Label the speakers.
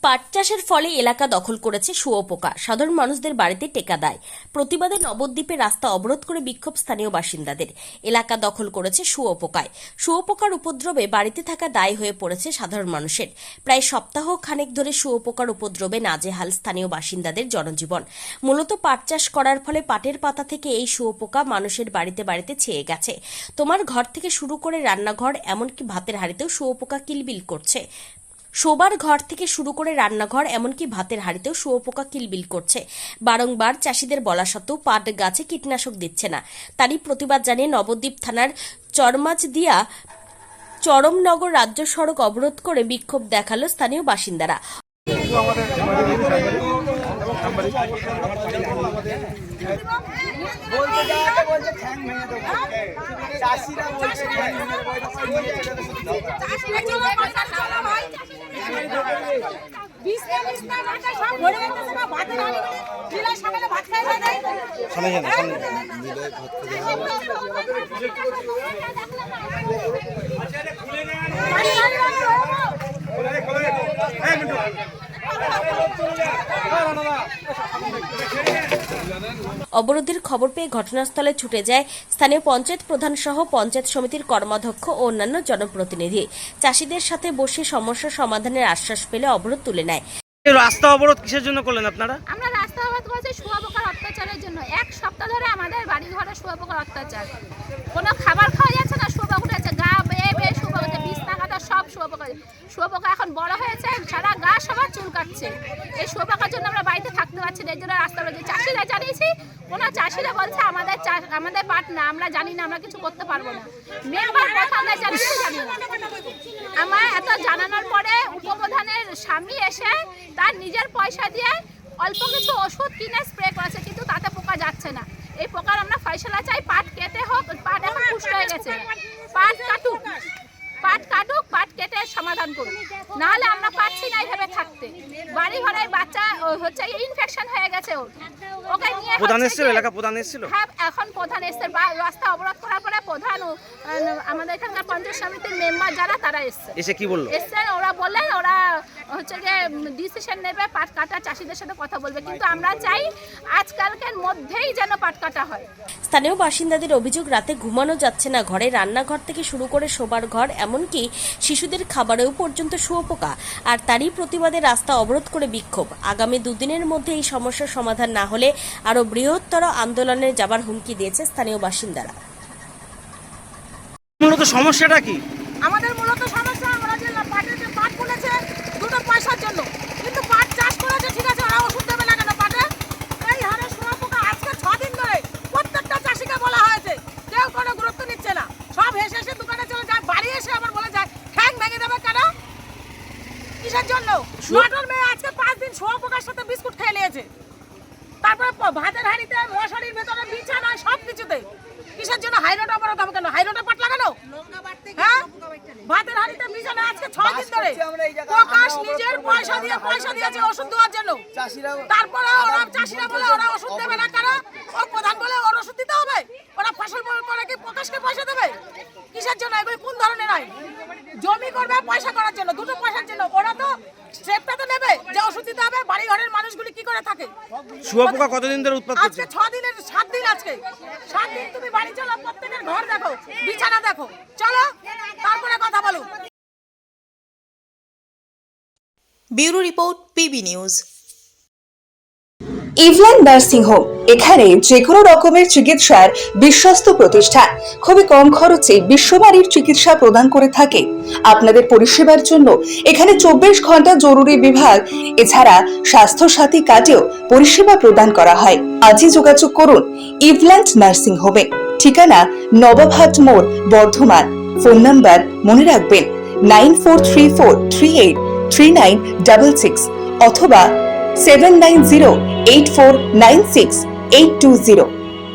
Speaker 1: পাট চাষের ফলে এলাকা দখল করেছে শুঁয়োপোকা, সাধারণ মানুষদের বাড়িতে টেকা দেয়। প্রতিবাদে নবদ্বীপে রাস্তা অবরোধ করে বিক্ষোভ স্থানীয় বাসিন্দাদের। এলাকা দখল করেছে শুঁয়োপোকায়। শুঁয়োপোকার উপদ্রবে বাড়িতে থাকা দায় হয়ে পড়েছে সাধারণ মানুষের। প্রায় সপ্তাহ খানেক ধরে শুঁয়োপোকার উপদ্রবে নাজেহাল স্থানীয় বাসিন্দাদের জনজীবন। মূলত পাট চাষ করার ফলে পাটের পাতা থেকে এই শুঁয়োপোকা মানুষের বাড়িতে বাড়িতে ছেয়ে গেছে। তোমার ঘর থেকে শুরু করে রান্নাঘর, এমনকি ভাতের হাঁড়িতেও শুঁয়োপোকা কিলবিল করছে। শোবার ঘর থেকে শুরু করে রান্নাঘর, এমনকি ভাতের হাঁড়িতেও শুঁয়োপোকা কিলবিল করছে। বারংবার চাষিদের বলা সত্ত্বেও পাট গাছে কীটনাশক দিচ্ছে না। তারই প্রতিবাদ জানিয়ে নবদ্বীপ থানার চরমাচদিয়া চরমনগর রাজ্য সড়ক অবরোধ করে বিক্ষোভ দেখালো স্থানীয় বাসিন্দারা। অবরোধের খবর পেয়ে ঘটনাস্থলে ছুটে যায় স্থানীয় পঞ্চায়েত প্রধান সহ পঞ্চায়েত সমিতির কর্মাধ্যক্ষ ও অন্যান্য জনপ্রতিনিধি। চাষিদের সাথে বসে সমস্যা সমাধানের আশ্বাস পেলে অবরোধ তুলে নেয়।
Speaker 2: রাস্তা অবরোধ কিসের জন্য করলেন আপনারা?
Speaker 3: আমরা রাস্তা অবরোধ করছি শুঁয়োপোকার অত্যাচারের জন্য। এক সপ্তাহ ধরে আমাদের বাড়ি ঘরে শুঁয়োপোকার অত্যাচার। কোনো খাবার খাওয়া যাচ্ছে না, শুঁয়োপোকা উঠেছে, গা বেয়ে বেয়ে শুঁয়োপোকা, বিছনা কাঁথা সব শুঁয়োপোকা। শুঁয়োপোকা এখন বড় হয়েছে, সারা গা সবার চুল কাটছে। এই শুঁয়োপোকার জন্য আমরা বাড়িতে থাকতে পারছি না, এই জন্য রাস্তা অবরোধ। চাষিরা জানিয়েছি, কোনো চাষিরা বলছে আমাদের পাট না, আমরা জানি না, আমরা কিছু করতে পারবো না। মেম্বার প্রধানরা জানিয়েছি, জানি না। আমার এত জানানোর পরে উপপ্রধানের স্বামী এসে তার নিজের পয়সা দিয়ে অল্প কিছু ওষুধ কিনে স্প্রে করেছে, কিন্তু তাতে পোকা যাচ্ছে না। এই পোকার আমরা ফয়সালা চাই, পাট কেটে হোক। পাট এখন পুষ্ট হয়ে গেছে, পাট কাটুক, পাট কেটে সমাধান করুন, নাহলে আমরা পারছি না এইভাবে থাকতে। বাড়ি ঘরে বাচ্চা হচ্ছে ইনফেকশন হয়ে গেছে, ওকে নিয়ে
Speaker 2: প্রধান এসেছিল, এলাকা প্রধান এসেছিল।
Speaker 3: হ্যাঁ, এখন প্রধান এসছে, রাস্তা অবরোধ করার পরে প্রধান আমাদের এখানকার পঞ্চায়েত সমিতির মেম্বার যারা, তারা এসছে।
Speaker 2: এসে কি বললো?
Speaker 3: এসছেন, ওরা বললেন ওরা হচ্ছে যে ডিসিশন নেবে, পাট কাটা চাষিদের সাথে কথা বলবে, কিন্তু আমরা চাই আজকালকের মধ্যেই যেন পাট কাটা হয়।
Speaker 1: স্থানীয় বাসিন্দাদের অভিযোগ, রাতে ঘুমানো যাচ্ছে না, ঘরে রান্নাঘর থেকে শুরু করে শোবার ঘর, এমনকি শিশুদের খাবারেও পর্যন্ত শুঁয়োপোকা। আর তারই প্রতিবাদে রাস্তা অবরোধ করে বিক্ষোভ। আগামী দুদিনের মধ্যে এই সমস্যার সমাধান না হলে আরো বৃহত্তর আন্দোলনে যাবার হুমকি দিয়েছে স্থানীয় বাসিন্দারা।
Speaker 2: মূলত সমস্যাটা কি?
Speaker 4: আমাদের মূলত সমস্যা, আমরা যে পাট বলেছে দুটো পয়সার জন্য, কিন্তু পাট চাষ করেছে, ঠিক আছে, ওরা ওষুধ দেবে না কেন পাটে? এই হারে শুঁয়োপোকা আজকে 6 দিন ধরে প্রত্যেকটা চাষিকে বলা হয়েছে, কেউ কোনো গুরুত্ব নিচ্ছে না। সব হেসে হেসে দোকানে চলে যায়, বাড়ি এসে আবার বলে যায় ঠ্যাং ভেঙে দেবে কেন? কিসের জন্য? নটর মেয়ে আজকে 5 দিন শুঁয়োপোকার সাথে বিস্কুট খেয়ে নিয়েছে। তারপরে ভাতের হাঁড়িতে, মশারির ভেতরে, বিছানায়, সব কিছুতে। কিসের জন্য? হাইরোড অবরোধ হবে কেন? হাইরোডে পাট লাগানো? হ্যাঁ, ভাতের হাঁড়িতে, বিছানায় আজকে 6 দিন ধরে প্রকাশ নিজের পয়সা দিয়েছে ওষুধ দেওয়ার জন্য। তারপরে ওরা চাষিরা বলে ওরা ওষুধ দেবে না কেন? ও প্রধান বলে ওর ওষুধ দিতে হবে। ওরা ফসল করে কি প্রকাশকে পয়সা দেবে? কিসের জন্য? এগুলো কোন ধরনের আইন? জমি করবে পয়সা করার জন্য, দুটো পয়সার জন্য। ওরা তো স্টেপটা তো নেবে যে ওষুধ দিতে হবে। বাড়ি ঘরের মানুষগুলি কি করে থাকে?
Speaker 2: শুঁয়োপোকা কতদিন ধরে উৎপাত করছে?
Speaker 4: আজকে 6 দিনের 7 দিন। আজকে 7 দিন তুমি বাড়ি চলো, প্রত্যেকের ঘর দেখো, বিছানা দেখো, চলো তারপরে কথা বলো।
Speaker 5: Bureau report, PB news.
Speaker 6: ইভল্যান্ড নার্সিং হোম, এখানে যে কোনো রকমের চিকিৎসার বিশ্বস্ত প্রতিষ্ঠান। খুবই কম খরচে বিশ্বমানের চিকিৎসা প্রদান করে থাকে। আপনাদের পরিষেবার জন্য এখানে 24 ঘন্টা জরুরি বিভাগ, এছাড়া স্বাস্থ্য সাথী কার্ডেও পরিষেবা প্রদান করা হয়। আজই যোগাযোগ করুন ইভল্যান্ড নার্সিং হোমে। ঠিকানা নবাবহাট মোড়, বর্ধমান। ফোন নাম্বার মনে রাখবেন 9434383966 অথবা 7908496820।